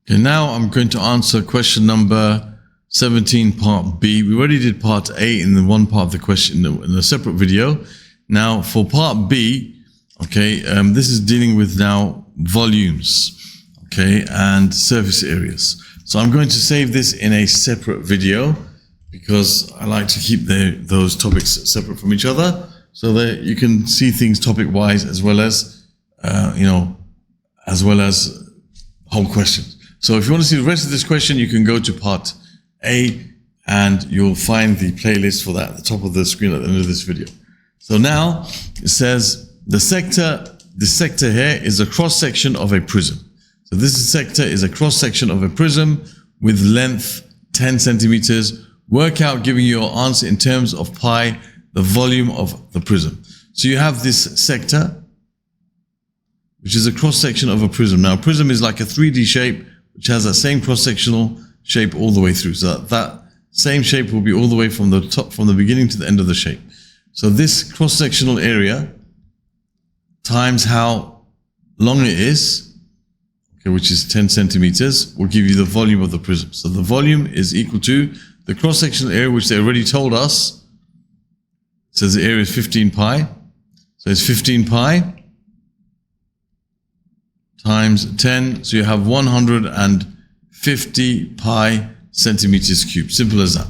Okay, now I'm going to answer question number 17, part B. We already did part A in the one part of the question in a separate video. Now for part B, okay, this is dealing with now volumes, okay, and surface areas. So I'm going to save this in a separate video because I like to keep those topics separate from each other so that you can see things topic-wise as well as, as well as whole questions. So if you want to see the rest of this question, you can go to part A and you'll find the playlist for that at the top of the screen at the end of this video. So now it says the sector here is a cross-section of a prism. So this sector is a cross-section of a prism with length 10 centimeters. Work out, giving you your answer in terms of pi, the volume of the prism. So you have this sector, which is a cross-section of a prism. Now, a prism is like a 3D shape, which has that same cross-sectional shape all the way through. So that same shape will be all the way from the top, from the beginning to the end of the shape. So this cross-sectional area times how long it is, okay, which is 10 centimeters, will give you the volume of the prism. So the volume is equal to the cross-sectional area, which they already told us. It says the area is 15 pi. So it's 15 pi times 10. So you have 150 pi centimeters cubed. Simple as that.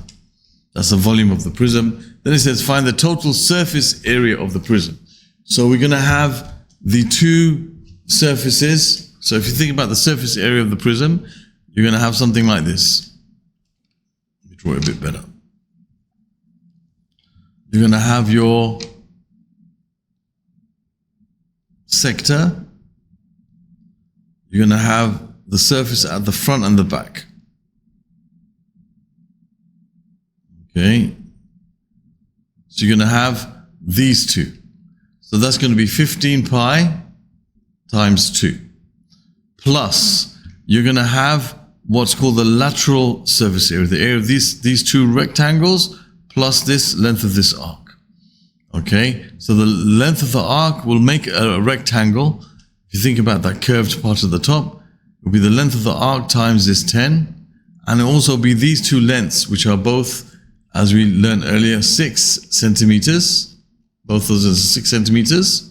That's the volume of the prism. Then it says find the total surface area of the prism. So we're going to have the two surfaces. So if you think about the surface area of the prism, you're going to have something like this. Let me draw it a bit better. You're going to have your sector. You're going to have the surface at the front and the back. Okay. So you're going to have these two. So that's going to be 15 pi times 2. Plus, you're going to have what's called the lateral surface area, the area of these two rectangles plus this length of this arc. Okay, so the length of the arc will make a rectangle. If you think about that curved part at the top, it will be the length of the arc times this 10, and it will also be these two lengths, which are both, as we learned earlier, 6 centimeters. Both those are 6 centimeters.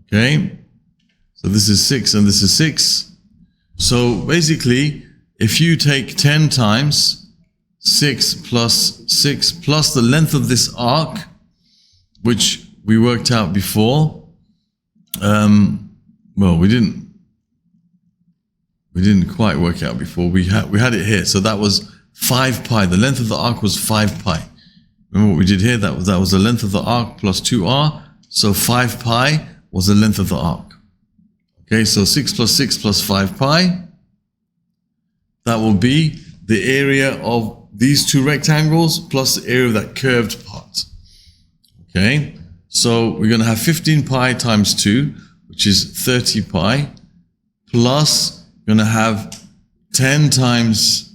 Okay, so this is 6 and this is 6. So basically, if you take 10 times 6 plus the length of this arc, which we worked out before, well, we didn't quite work out before. We had it here, so that was 5 pi. The length of the arc was 5 pi. Remember what we did here? That was the length of the arc plus 2r. So 5 pi was the length of the arc. Okay, so 6 plus 5 pi. That will be the area of these two rectangles plus the area of that curved part. Okay, so we're going to have 15 pi times 2, which is 30 pi, plus we're going to have 10 times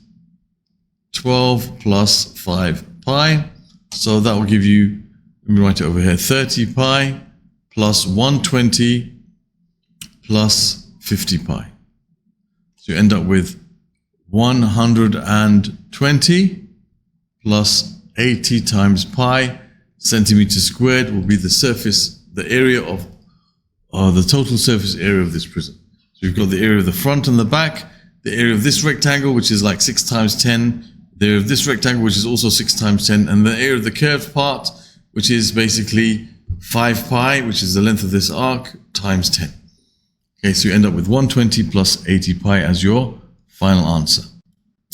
12 plus 5 pi. So that will give you, let me write it over here, 30 pi plus 120 plus 50 pi. So you end up with 120 plus 80 times pi centimeters squared will be the surface, the area of the total surface area of this prism. So you've got the area of the front and the back, the area of this rectangle, which is like 6 times 10, the area of this rectangle, which is also 6 times 10, and the area of the curved part, which is basically 5 pi, which is the length of this arc, times 10. Okay, so you end up with 120 plus 80 pi as your final answer.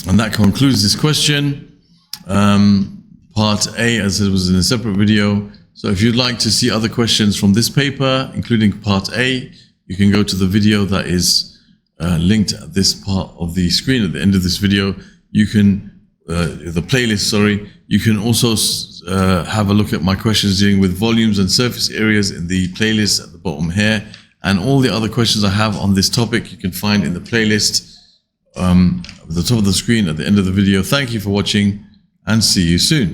And that concludes this question. Part A, as it was in a separate video. So if you'd like to see other questions from this paper, including part A, you can go to the video that is linked at this part of the screen at the end of this video. You can, the playlist, sorry. You can also have a look at my questions dealing with volumes and surface areas in the playlist at the bottom here. And all the other questions I have on this topic, you can find in the playlist at the top of the screen at the end of the video. Thank you for watching and see you soon.